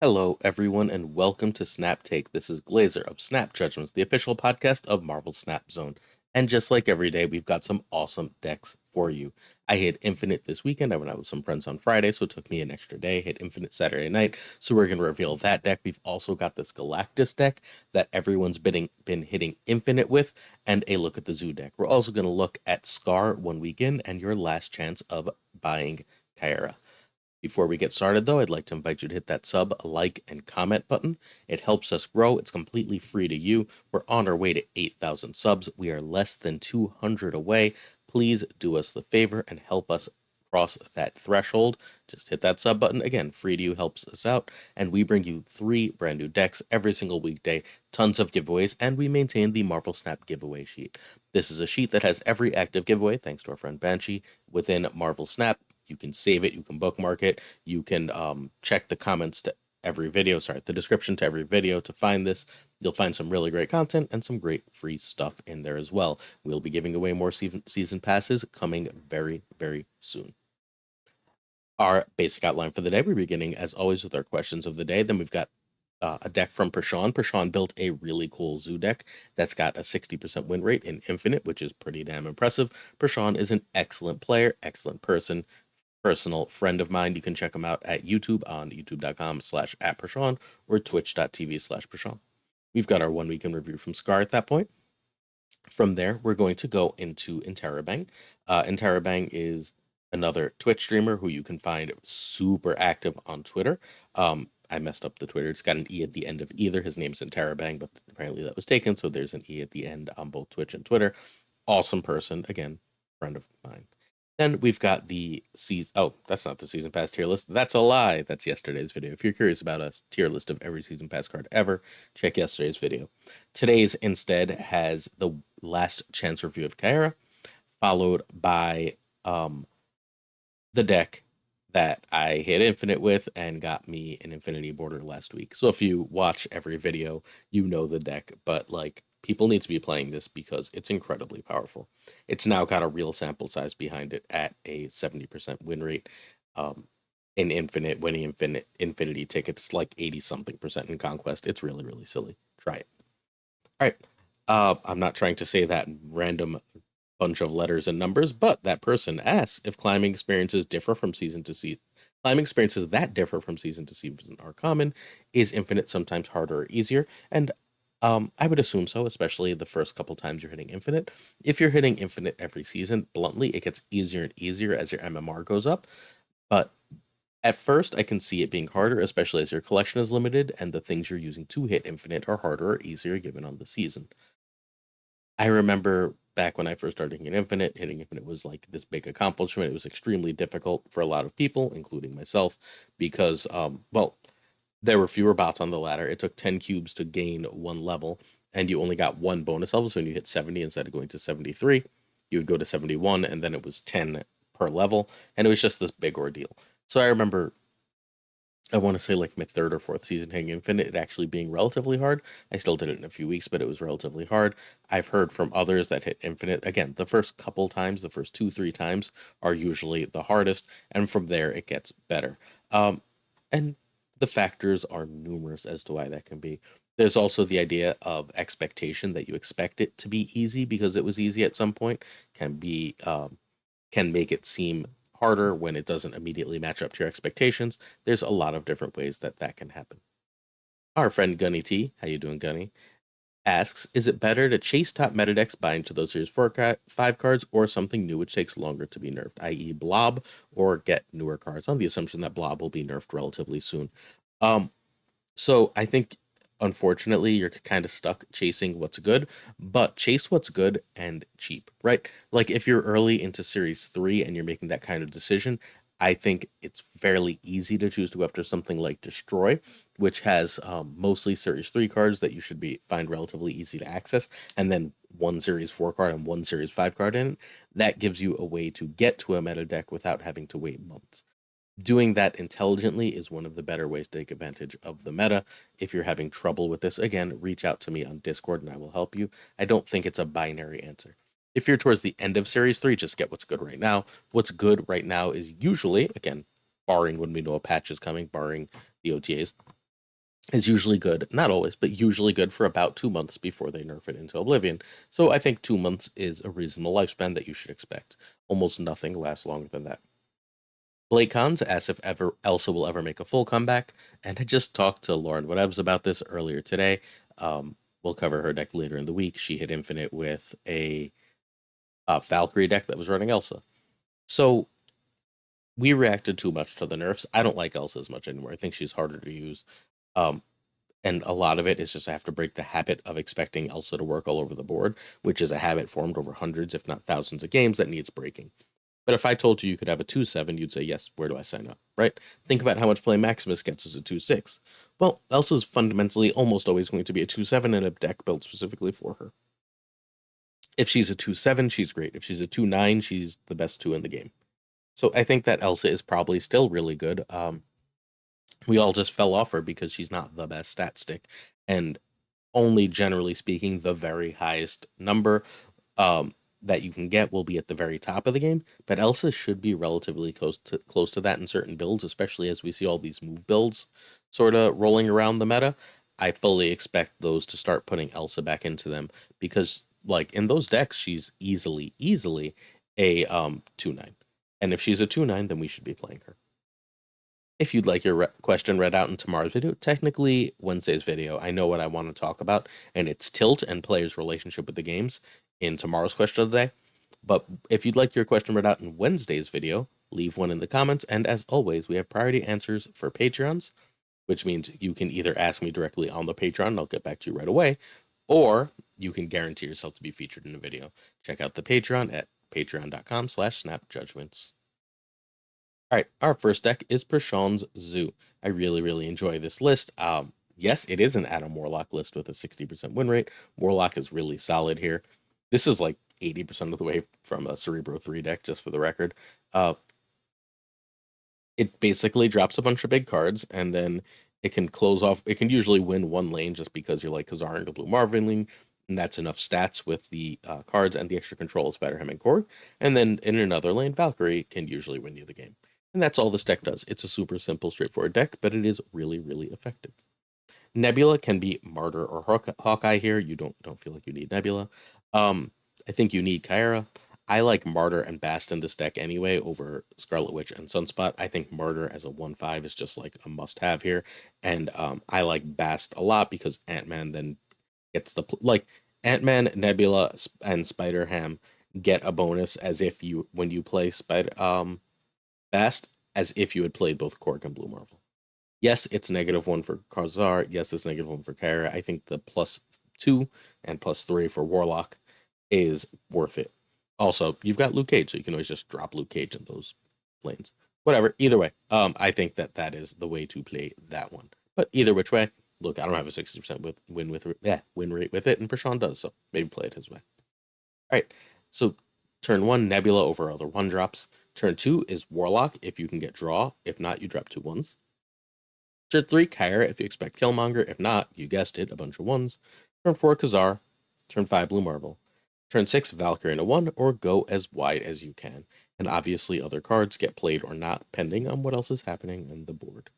Hello, everyone, and welcome to Snap Take. This is Glazer of Snap Judgments, the official podcast of Marvel Snap Zone. And just like every day, we've got some awesome decks for you. I hit Infinite this weekend. I went out with some friends on Friday, so it took me an extra day. Hit Infinite Saturday night, so we're going to reveal that deck. We've also got this Galactus deck that everyone's been hitting Infinite with, and a look at the Zoo deck. We're also going to look at Skaar one weekend and your last chance of buying Caiera. Before we get started, though, I'd like to invite you to hit that sub, like, and comment button. It helps us grow. It's completely free to you. We're on our way to 8,000 subs. We are less than 200 away. Please do us the favor and help us cross that threshold. Just hit that sub button. Again, free to you, helps us out. And we bring you 3 brand new decks every single weekday, tons of giveaways, and we maintain the Marvel Snap giveaway sheet. This is a sheet that has every active giveaway, thanks to our friend Banshee, within Marvel Snap. You can save it, you can bookmark it, you can check the comments to every video, the description to every video to find this. You'll find some really great content and some great free stuff in there as well. We'll be giving away more season passes coming very, very soon. Our basic outline for the day, we're beginning as always with our questions of the day. Then we've got a deck from Prashant. Prashant built a really cool Zoo deck that's got a 60% win rate in Infinite, which is pretty damn impressive. Prashant is an excellent player, excellent person, personal friend of mine. You can check him out at YouTube on youtube.com/@Prashant or twitch.tv/Prashant. We've got our 1 week in review from Skaar at that point. From there, we're going to go into Interrobang. Interrobang is another Twitch streamer who you can find super active on Twitter. I messed up the Twitter. It's got an E at the end of either. His name's Interrobang, but apparently that was taken, so there's an E at the end on both Twitch and Twitter. Awesome person. Again, friend of mine. Then we've got the season. Oh, that's not the season pass tier list. That's a lie. That's yesterday's video. If you're curious about a tier list of every season pass card ever, check yesterday's video. Today's instead has the last chance review of Caiera, followed by the deck that I hit Infinite with and got me an Infinity Border last week. So if you watch every video, you know the deck, but people need to be playing this because it's incredibly powerful. It's now got a real sample size behind it at a 70% win rate. In Infinite, winning Infinity tickets like 80 something percent in Conquest. It's really, really silly. Try it. All right. I'm not trying to say that random bunch of letters and numbers, but that person asks if climbing experiences differ from season to season. Climbing experiences that differ from season to season are common. Is Infinite sometimes harder or easier? And I would assume so, especially the first couple times you're hitting Infinite. If you're hitting Infinite every season, bluntly, it gets easier and easier as your MMR goes up. But at first, I can see it being harder, especially as your collection is limited and the things you're using to hit Infinite are harder or easier given on the season. I remember back when I first started hitting Infinite was like this big accomplishment. It was extremely difficult for a lot of people, including myself, because, there were fewer bots on the ladder. It took 10 cubes to gain 1 level, and you only got 1 bonus level. So when you hit 70, instead of going to 73, you would go to 71, and then it was 10 per level, and it was just this big ordeal. So I remember, I want to say like my 3rd or 4th season hitting Infinite, it actually being relatively hard. I still did it in a few weeks, but it was relatively hard. I've heard from others that hit Infinite, again, the first couple times, the first 2-3 times are usually the hardest, and from there it gets better. And the factors are numerous as to why that can be. There's also the idea of expectation, that you expect it to be easy because it was easy at some point, can make it seem harder when it doesn't immediately match up to your expectations. There's a lot of different ways that can happen. Our friend Gunny T, how you doing, Gunny, asks, is it better to chase top meta decks buying to those Series 5 cards, or something new which takes longer to be nerfed, i.e. Blob, or get newer cards, on the assumption that Blob will be nerfed relatively soon? So I think, unfortunately, you're kind of stuck chasing what's good, but chase what's good and cheap, right? Like if you're early into Series 3 and you're making that kind of decision, I think it's fairly easy to choose to go after something like Destroy, which has mostly Series 3 cards that you should find relatively easy to access, and then 1 Series 4 card and 1 Series 5 card in it. That gives you a way to get to a meta deck without having to wait months. Doing that intelligently is one of the better ways to take advantage of the meta. If you're having trouble with this, again, reach out to me on Discord and I will help you. I don't think it's a binary answer. If you're towards the end of Series 3, just get what's good right now. What's good right now is usually, again, barring when we know a patch is coming, barring the OTAs, is usually good, not always, but usually good for about 2 months before they nerf it into Oblivion. So I think 2 months is a reasonable lifespan that you should expect. Almost nothing lasts longer than that. Blake Cons asks if ever Elsa will ever make a full comeback, and I just talked to Lauren Whatevs about this earlier today. We'll cover her deck later in the week. She hit Infinite with a Valkyrie deck that was running Elsa. So we reacted too much to the nerfs. I don't like Elsa as much anymore. I think she's harder to use. Um, and a lot of it is just I have to break the habit of expecting Elsa to work all over the board, which is a habit formed over hundreds, if not thousands, of games that needs breaking. But if I told you you could have a 2/7, you'd say, yes, where do I sign up, right? Think about how much play Maximus gets as a 2/6. Well, Elsa's fundamentally almost always going to be a 2/7 in a deck built specifically for her. If she's a 2/7, she's great. If she's a 2/9, she's the best 2 in the game. So I think that Elsa is probably still really good. We all just fell off her because she's not the best stat stick. And only generally speaking, the very highest number that you can get will be at the very top of the game. But Elsa should be relatively close to that in certain builds, especially as we see all these move builds sort of rolling around the meta. I fully expect those to start putting Elsa back into them because, like, in those decks, she's easily a 2/9. And if she's a 2/9, then we should be playing her. If you'd like your question read out in tomorrow's video, technically Wednesday's video, I know what I want to talk about, and it's tilt and players' relationship with the games in tomorrow's question of the day. But if you'd like your question read out in Wednesday's video, leave one in the comments. And as always, we have priority answers for Patreons, which means you can either ask me directly on the Patreon, and I'll get back to you right away, or you can guarantee yourself to be featured in a video. Check out the Patreon at patreon.com/snapjudgments. All right, our first deck is Prashant's Zoo. I really enjoy this list. Yes, it is an Adam Warlock list with a 60% win rate. Warlock is really solid here. This is like 80% of the way from a Cerebro 3 deck, just for the record. It basically drops a bunch of big cards, and then it can close off. It can usually win one lane just because you're like Caiera and Blue Marveling, and that's enough stats with the cards and the extra control of Spider-Ham and Korg. And then in another lane, Valkyrie can usually win you the game. And that's all this deck does. It's a super simple, straightforward deck, but it is really effective. Nebula can be Martyr or Hawkeye here. You don't feel like you need Nebula. I think you need Caiera. I like Martyr and Bast in this deck anyway over Scarlet Witch and Sunspot. I think Martyr as a 1/5 is just like a must-have here. And I like Bast a lot because Ant-Man then gets the like Ant-Man, Nebula, and Spider-Ham get a bonus as if you when you play Bast as if you had played both Korg and Blue Marvel. Yes, it's -1 for Karzar. Yes, it's -1 for Caiera. I think the +2 and +3 for Warlock is worth it. Also, you've got Luke Cage, so you can always just drop Luke Cage in those lanes. Whatever. Either way, I think that is the way to play that one. But either which way, look, I don't have a 60% win rate with it, and Prashant does, so maybe play it his way. All right. So turn 1, Nebula over other 1-drops. Turn 2 is Warlock if you can get draw. If not, you drop 2 1s. Turn 3, Caiera if you expect Killmonger. If not, you guessed it, a bunch of 1s. Turn 4, Khazar. Turn 5, Blue Marvel. Turn 6, Valkyrie into 1, or go as wide as you can. And obviously other cards get played or not, depending on what else is happening on the board.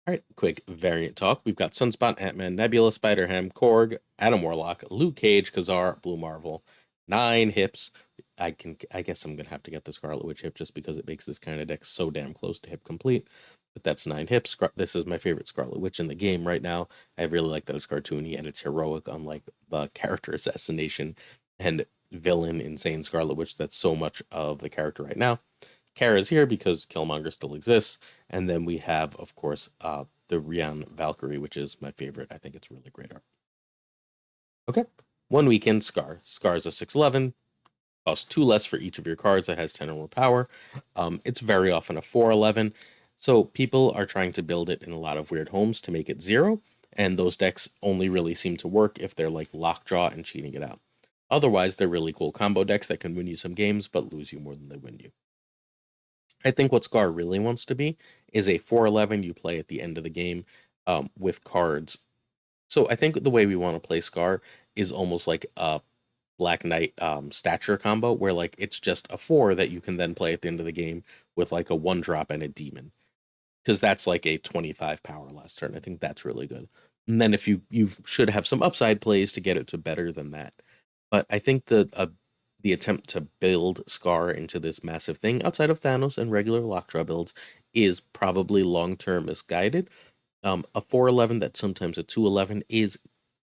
Alright, quick variant talk. We've got Sunspot, Ant-Man, Nebula, Spider-Ham, Korg, Adam Warlock, Luke Cage, Khazar, Blue Marvel. 9 hips. I guess I'm gonna have to get the Scarlet Witch hip just because it makes this kind of deck so damn close to hip complete. But that's 9 hips. This is my favorite Scarlet Witch in the game right now. I really like that it's cartoony and it's heroic, unlike the character assassination and villain insane Scarlet Witch that's so much of the character right now. Caiera's here because Killmonger still exists. And then we have, of course, the Rian Valkyrie, which is my favorite. I think it's really great art. Okay. 1 weekend, Skaar. Skaar's a 6/11. Costs 2 less for each of your cards that has 10 or more power. It's very often a 4/11. So people are trying to build it in a lot of weird homes to make it 0. And those decks only really seem to work if they're like Lockjaw and cheating it out. Otherwise, they're really cool combo decks that can win you some games, but lose you more than they win you. I think what Skaar really wants to be is a 4/11 you play at the end of the game with cards. So I think the way we want to play Skaar is almost like a Black Knight stature combo, where like it's just a 4 that you can then play at the end of the game with like a 1-drop and a demon. because that's like a 25 power last turn. I think that's really good. And then if you should have some upside plays to get it to better than that. But I think the attempt to build Skaar into this massive thing outside of Thanos and regular Lockjaw builds is probably long term misguided. A 411 that's sometimes a 211 is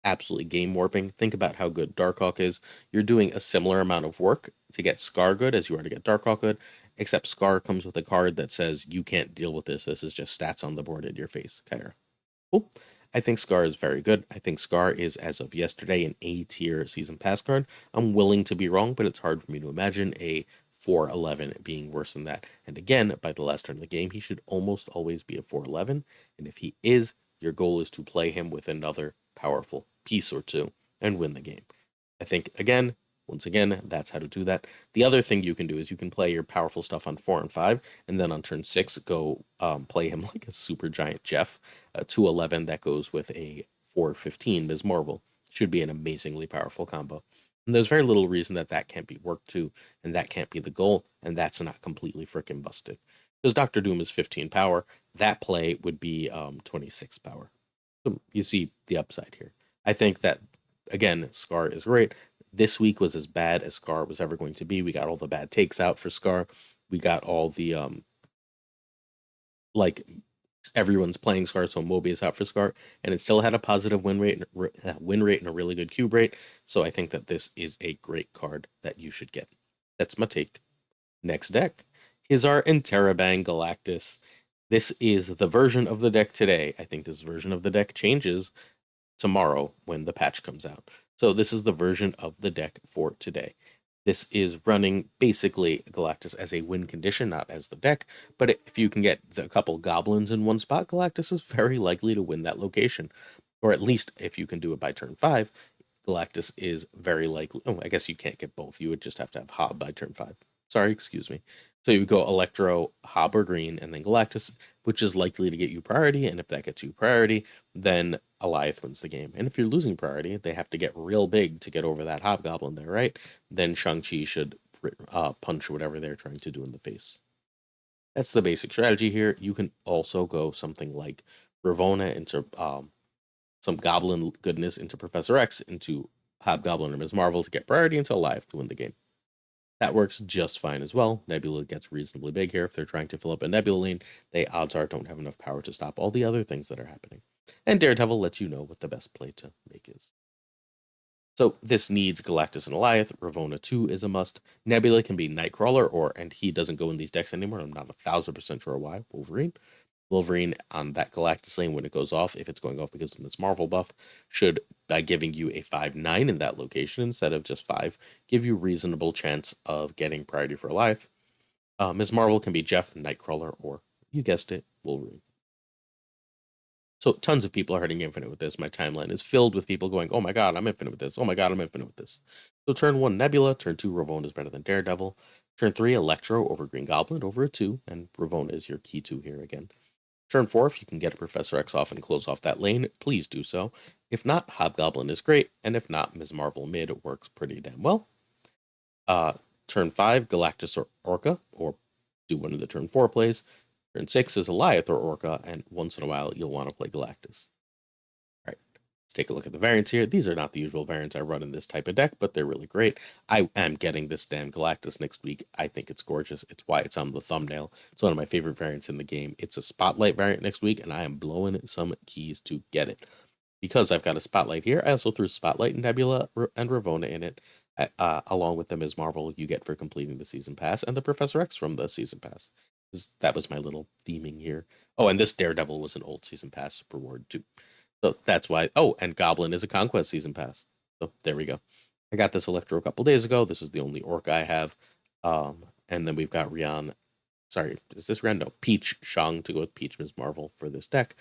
absolutely game warping. Think about how good Darkhawk is. You're doing a similar amount of work to get Skaar good as you are to get Darkhawk good, except Skaar comes with a card that says you can't deal with this. This is just stats on the board in your face, Caiera. Cool. I think Skaar is very good. I think Skaar is, as of yesterday, an A tier season pass card. I'm willing to be wrong, but it's hard for me to imagine a 411 being worse than that. And again, by the last turn of the game, he should almost always be a 411. And if he is, your goal is to play him with another powerful piece or two and win the game. I think, again, once again, that's how to do that. The other thing you can do is you can play your powerful stuff on 4 and 5, and then on turn 6, go play him like a super giant Jeff, a 211 that goes with a 415 Ms. Marvel. Should be an amazingly powerful combo. And there's very little reason that that can't be worked to, and that can't be the goal, and that's not completely freaking busted. Because Doctor Doom is 15 power, that play would be 26 power. So you see the upside here. I think that, again, Skaar is great. This week was as bad as Skaar was ever going to be. We got all the bad takes out for Skaar. We got all the like everyone's playing Skaar, so Mobius out for Skaar, and it still had a positive win rate and a really good cube rate. So I think that this is a great card that you should get. That's my take. Next deck is our Interrobang Galactus. This is the version of the deck today. I think this version of the deck changes tomorrow when the patch comes out. So this is the version of the deck for today. This is running basically Galactus as a win condition, not as the deck, but if you can get a couple goblins in one spot, Galactus is very likely to win that location. Or at least if you can do it by turn 5, Galactus is very likely... Oh, I guess you can't get both. You would just have to have Hob by turn 5. Sorry, excuse me. So you go Electro, Hob or Green, and then Galactus, which is likely to get you priority, and if that gets you priority, then Alioth wins the game. And if you're losing priority, they have to get real big to get over that Hobgoblin there, right? Then Shang-Chi should punch whatever they're trying to do in the face. That's the basic strategy here. You can also go something like Ravonna into some Goblin goodness into Professor X, into Hobgoblin or Ms. Marvel to get priority, into Alioth to win the game. That works just fine as well. Nebula gets reasonably big here. If they're trying to fill up a Nebula lane, they odds are don't have enough power to stop all the other things that are happening. And Daredevil lets you know what the best play to make is. So this needs Galactus and Alioth. Ravonna 2 is a must. Nebula can be Nightcrawler, and he doesn't go in these decks anymore. I'm not 1,000% sure why. Wolverine on that Galactus lane when it goes off, if it's going off because of this Marvel buff, should, by giving you a 5/9 in that location instead of just 5, give you reasonable chance of getting priority for Alioth. Ms. Marvel can be Jeff, Nightcrawler, or, you guessed it, Wolverine. So tons of people are hitting Infinite with this. My timeline is filled with people going, oh my god, I'm Infinite with this. Oh my god, I'm Infinite with this. So turn 1, Nebula. Turn 2, Ravonna is better than Daredevil. Turn 3, Electro over Green Goblin over a 2, and Ravonna is your key 2 here again. Turn 4, if you can get a Professor X off and close off that lane, please do so. If not, Hobgoblin is great, and if not, Ms. Marvel mid works pretty damn well. Turn 5, Galactus or Orca, or do one of the turn 4 plays. Turn 6 is Alioth or Orca, and once in a while you'll want to play Galactus. Alright, let's take a look at the variants here. These are not the usual variants I run in this type of deck, but they're really great. I am getting this damn Galactus next week. I think it's gorgeous. It's why it's on the thumbnail. It's one of my favorite variants in the game. It's a Spotlight variant next week, and I am blowing some keys to get it. Because I've got a Spotlight here, I also threw Spotlight and Nebula and Ravonna in it, along with the Ms. Marvel you get for completing the Season Pass, and the Professor X from the Season Pass. That was my little theming here. Oh, and this Daredevil was an old Season Pass reward, too. So that's why... Oh, and Goblin is a Conquest Season Pass. So there we go. I got this Electro a couple days ago. This is the only Orc I have. And then we've got Rian... Sorry, is this Rian? No, Peach Shang to go with Peach Ms. Marvel for this deck.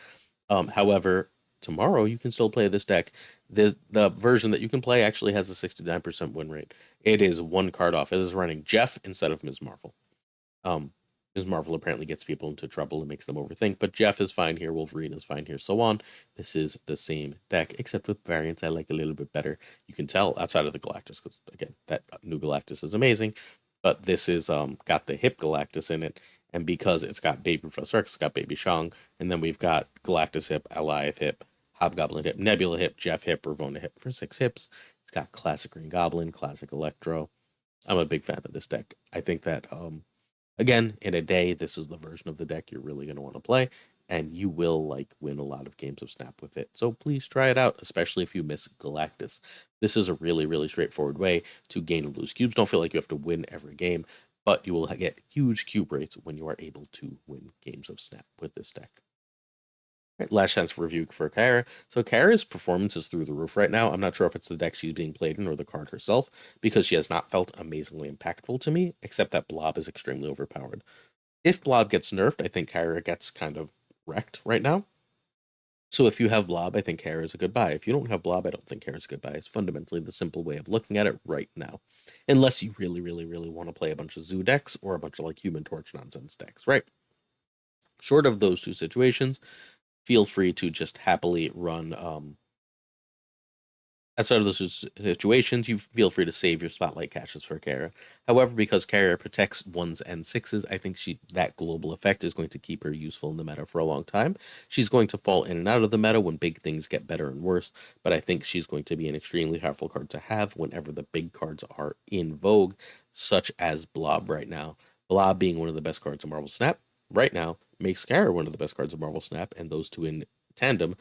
However, tomorrow you can still play this deck. The version that you can play actually has a 69% win rate. It is one card off. It is running Jeff instead of Ms. Marvel. Ms. Marvel apparently gets people into trouble and makes them overthink, but Jeff is fine here, Wolverine is fine here, so on. This is the same deck, except with variants I like a little bit better. You can tell outside of the Galactus, because again, that new Galactus is amazing, but this is got the hip Galactus in it, And because it's got Baby Professor X, it's got Baby Shang, and then we've got Galactus hip, Alioth hip, Hobgoblin hip, Nebula hip, Jeff hip, Ravonna hip for 6 hips. It's got classic Green Goblin, classic Electro. I'm a big fan of this deck. I think that again, in a day, this is the version of the deck you're really going to want to play, and you will like win a lot of games of Snap with it. So please try it out, especially if you miss Galactus. This is a really, really straightforward way to gain and lose cubes. Don't feel like you have to win every game, but you will get huge cube rates when you are able to win games of Snap with this deck. Right, last chance for review for Caiera. So Caiera's performance is through the roof right now. I'm not sure if it's the deck she's being played in or the card herself, because she has not felt amazingly impactful to me, except that Blob is extremely overpowered. If Blob gets nerfed, I think Caiera gets kind of wrecked right now. So if you have Blob, I think Caiera is a good buy. If you don't have Blob, I don't think Caiera is a good buy. It's fundamentally the simple way of looking at it right now. Unless you really, really, really want to play a bunch of Zoo decks or a bunch of like Human Torch nonsense decks, right? Short of those two situations, feel free to just happily run outside of those situations, you feel free to save your spotlight caches for Caiera. However, because Caiera protects 1s and 6s, I think that global effect is going to keep her useful in the meta for a long time. She's going to fall in and out of the meta when big things get better and worse, but I think she's going to be an extremely powerful card to have whenever the big cards are in vogue, such as Blob right now. Blob being one of the best cards in Marvel Snap right now makes Caiera one of the best cards in Marvel Snap, and those two in tandem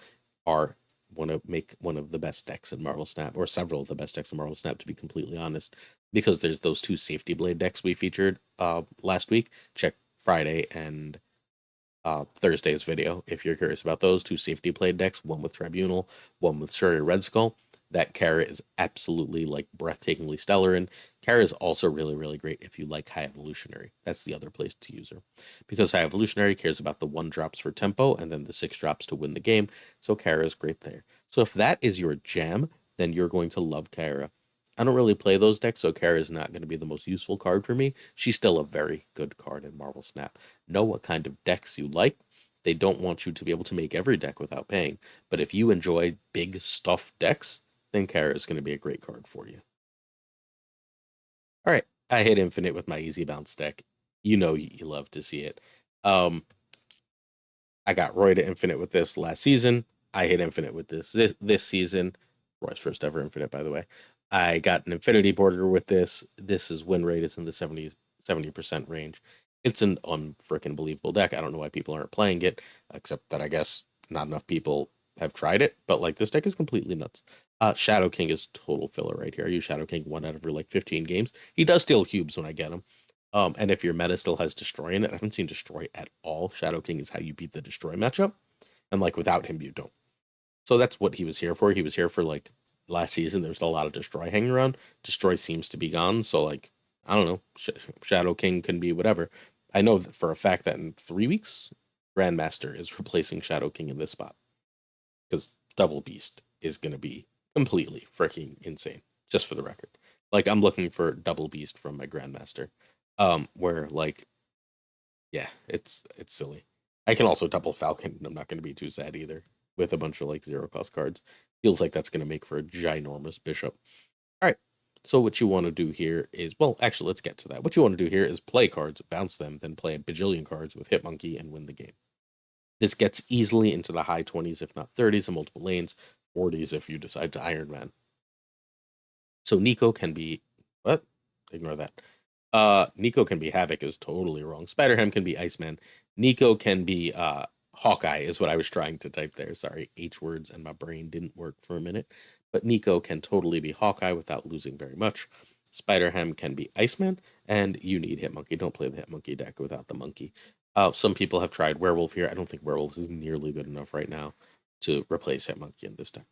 are want to make one of the best decks in Marvel Snap, or several of the best decks in Marvel Snap, to be completely honest, because there's those two Safety Blade decks we featured last week. Check Friday and Thursday's video if you're curious about those two Safety Blade decks, one with Tribunal, one with Shuri Red Skull. That Caiera is absolutely like breathtakingly stellar, and Caiera is also really, really great if you like High Evolutionary. That's the other place to use her, because High Evolutionary cares about the 1 drops for tempo and then the 6 drops to win the game, so Caiera is great there. So if that is your jam, then you're going to love Caiera. I don't really play those decks, so Caiera is not going to be the most useful card for me. She's still a very good card in Marvel Snap. Know what kind of decks you like. They don't want you to be able to make every deck without paying, but if you enjoy big stuff decks, then Caiera is going to be a great card for you. All right, I hit Infinite with my Easy Bounce deck. You know you love to see it. I got Roy to Infinite with this last season. I hit Infinite with this season. Roy's first ever Infinite, by the way. I got an Infinity Border with this. This win rate is in the 70% range. It's an unfreaking believable deck. I don't know why people aren't playing it, except that I guess not enough people have tried it. But like, this deck is completely nuts. Shadow King is total filler right here. I use Shadow King 1 out of like 15 games. He does steal cubes when I get him. And if your meta still has Destroy in it, I haven't seen Destroy at all. Shadow King is how you beat the Destroy matchup. And like, without him, you don't. So that's what he was here for. He was here for like last season. There's a lot of Destroy hanging around. Destroy seems to be gone. So like, I don't know. Shadow King can be whatever. I know that for a fact that in 3 weeks, Grandmaster is replacing Shadow King in this spot, because Double Beast is going to be completely freaking insane, just for the record. Like, I'm looking for Double Beast from my Grandmaster, where like, yeah, it's silly. I can also double Falcon, and I'm not going to be too sad either, with a bunch of like 0 cost cards. Feels like that's going to make for a ginormous Bishop. All right, so what you want to do here is, well, actually, let's get to that. What you want to do here is play cards, bounce them, then play a bajillion cards with Hitmonkey and win the game. This gets easily into the high 20s, if not 30s, in multiple lanes, 40s if you decide to Iron Man. So Nico can be, what? Ignore that. Nico can be Havoc is totally wrong. Spider-Ham can be Iceman. Nico can be Hawkeye is what I was trying to type there. Sorry, H words and my brain didn't work for a minute. But Nico can totally be Hawkeye without losing very much. Spider-Ham can be Iceman, and you need Hitmonkey. Don't play the Hitmonkey deck without the monkey. Some people have tried Werewolf here. I don't think Werewolf is nearly good enough right now to replace Hitmonkey in this deck.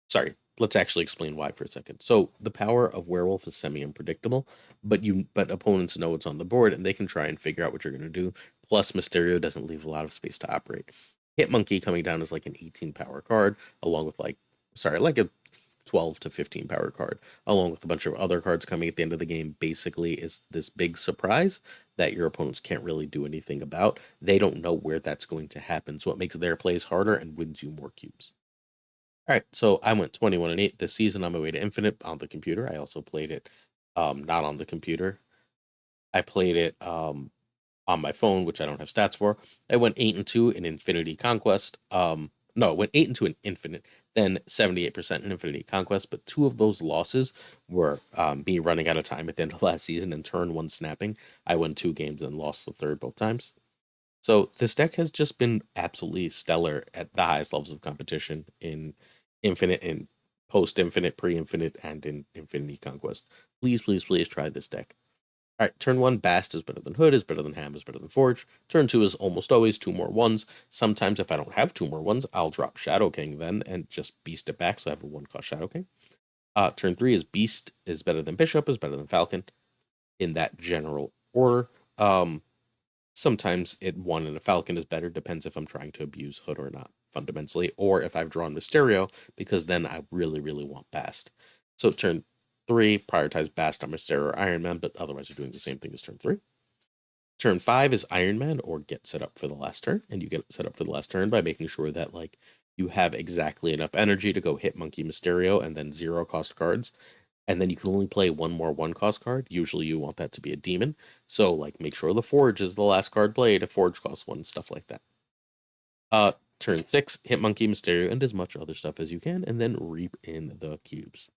Sorry, let's actually explain why for a second. So the power of Werewolf is semi-unpredictable, but opponents know it's on the board and they can try and figure out what you're going to do. Plus, Mysterio doesn't leave a lot of space to operate. Hitmonkey coming down is like an 18 power card, along with like a 12 to 15 power card, along with a bunch of other cards coming at the end of the game. Basically, is this big surprise that your opponents can't really do anything about. They don't know where that's going to happen, so it makes their plays harder and wins you more cubes. All right, so I went 21-8 this season on my way to Infinite on the computer. I also played it not on the computer. I played it on my phone, which I don't have stats for. I went 8-2 in Infinity Conquest. No, went 8-2 in Infinite, then 78% in Infinity Conquest. But two of those losses were me running out of time at the end of last season and turn one snapping. I won 2 games and lost the third both times. So this deck has just been absolutely stellar at the highest levels of competition in Infinite, in post Infinite, pre Infinite, and in Infinity Conquest. Please, please, please try this deck. All right, turn 1, Bast is better than Hood, is better than Ham, is better than Forge. Turn 2 is almost always 2 more 1s. Sometimes if I don't have 2 more 1s, I'll drop Shadow King then and just beast it back so I have a 1-cost Shadow King. Turn 3 is Beast is better than Bishop, is better than Falcon, in that general order. Sometimes it 1 and a Falcon is better, depends if I'm trying to abuse Hood or not, fundamentally, or if I've drawn Mysterio, because then I really, really want Bast. So turn 3, prioritize Bast on Mysterio or Iron Man, but otherwise you're doing the same thing as turn 3. Turn 5 is Iron Man or get set up for the last turn, and you get set up for the last turn by making sure that like you have exactly enough energy to go hit Monkey Mysterio and then 0-cost cards, and then you can only play 1 more 1-cost card. Usually you want that to be a demon, so like make sure the Forge is the last card played if Forge costs 1, stuff like that. Turn 6, hit Monkey Mysterio and as much other stuff as you can, and then reap in the cubes.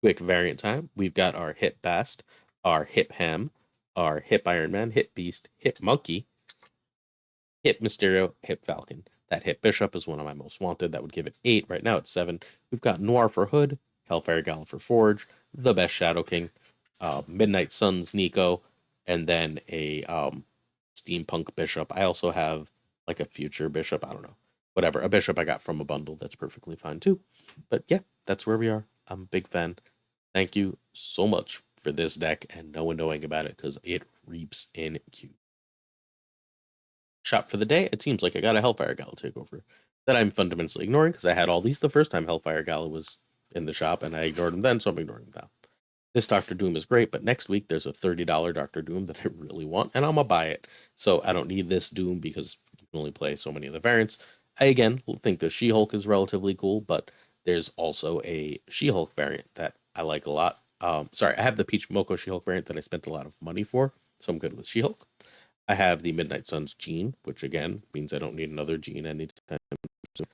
Quick variant time. We've got our hit Bast, our hip Ham, our hip Iron Man, hip Beast, hip Monkey, hip Mysterio, hip Falcon. That hip Bishop is one of my most wanted. That would give it 8. Right now it's 7. We've got Noir for Hood, Hellfire Gala for Forge, the best Shadow King, Midnight Suns Nico, and then a Steampunk Bishop. I also have like a future Bishop. I don't know. Whatever. A Bishop I got from a bundle. That's perfectly fine too. But yeah, that's where we are. I'm a big fan. Thank you so much for this deck and no one knowing about it because it reaps in Q. Shop for the day. It seems like I got a Hellfire Gala takeover that I'm fundamentally ignoring because I had all these the first time Hellfire Gala was in the shop and I ignored them then, so I'm ignoring them now. This Doctor Doom is great, but next week there's a $30 Doctor Doom that I really want, and I'm gonna buy it. So I don't need this Doom because you can only play so many of the variants. I again think the She-Hulk is relatively cool, but there's also a She-Hulk variant that I like a lot. Sorry, I have the Peach Momoko She-Hulk variant that I spent a lot of money for, so I'm good with She-Hulk. I have the Midnight Suns Jean, which again means I don't need another Jean anytime.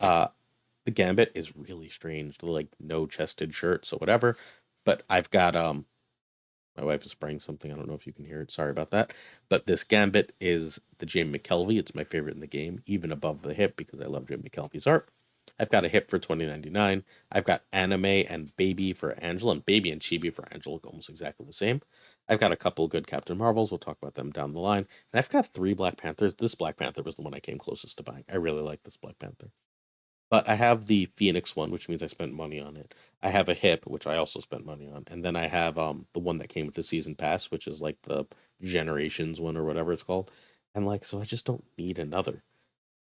The Gambit is really strange, the like no chested shirt, so whatever. But I've got my wife is spraying something. I don't know if you can hear it. Sorry about that. But this Gambit is the Jamie McKelvey. It's my favorite in the game, even above the hip because I love Jamie McKelvey's art. I've got a hip for $20.99. I've got Anime and Baby for Angela, and Baby and Chibi for Angela look almost exactly the same. I've got a couple good Captain Marvels. We'll talk about them down the line. And I've got 3 Black Panthers. This Black Panther was the one I came closest to buying. I really like this Black Panther. But I have the Phoenix one, which means I spent money on it. I have a hip, which I also spent money on, and then I have the one that came with the season pass, which is like the Generations one or whatever it's called. And like, so I just don't need another.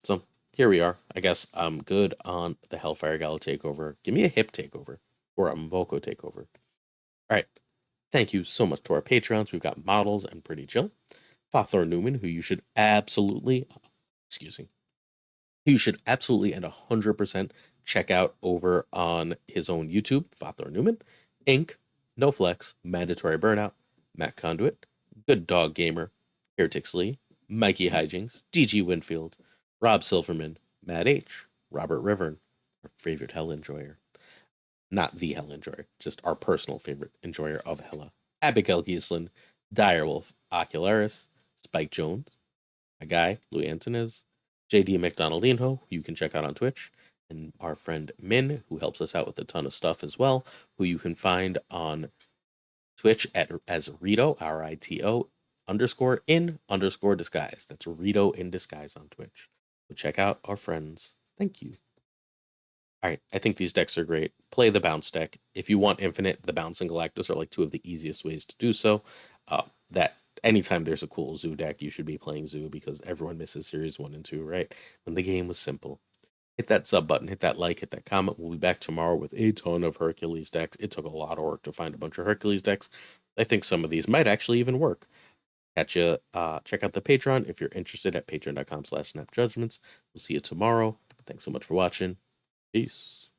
So here we are. I guess I'm good on the Hellfire Gala takeover. Give me a hip takeover or a Mboko takeover. All right. Thank you so much to our Patreons. We've got Models and Pretty Chill, Fathor Newman, who you should absolutely, excuse me, you should absolutely and 100% check out over on his own YouTube, Fathor Newman, Inc., No Flex, Mandatory Burnout, Matt Conduit, Good Dog Gamer, Heretics Lee, Mikey Hijinks, DG Winfield, Rob Silverman, Matt H., Robert Rivern, our favorite Hell Enjoyer. Not the Hell Enjoyer, just our personal favorite enjoyer of Hella. Abigail Gieslin, Direwolf, Ocularis, Spike Jones, a guy, Louis Antonez, JD McDonaldinho, who you can check out on Twitch, and our friend Min, who helps us out with a ton of stuff as well, who you can find on Twitch as Rito, Rito _ disguise. That's Rito in disguise on Twitch. So check out our friends. Thank you. All right, I think these decks are great. Play the bounce deck. If you want infinite, the bounce and Galactus are like 2 of the easiest ways to do so. That anytime there's a cool Zoo deck, you should be playing Zoo because everyone misses Series 1 and 2, right? When the game was simple. Hit that sub button, hit that like, hit that comment. We'll be back tomorrow with a ton of Hercules decks. It took a lot of work to find a bunch of Hercules decks. I think some of these might actually even work. Catch you, check out the Patreon if you're interested at patreon.com/snapjudgments. We'll see you tomorrow. Thanks so much for watching. Peace.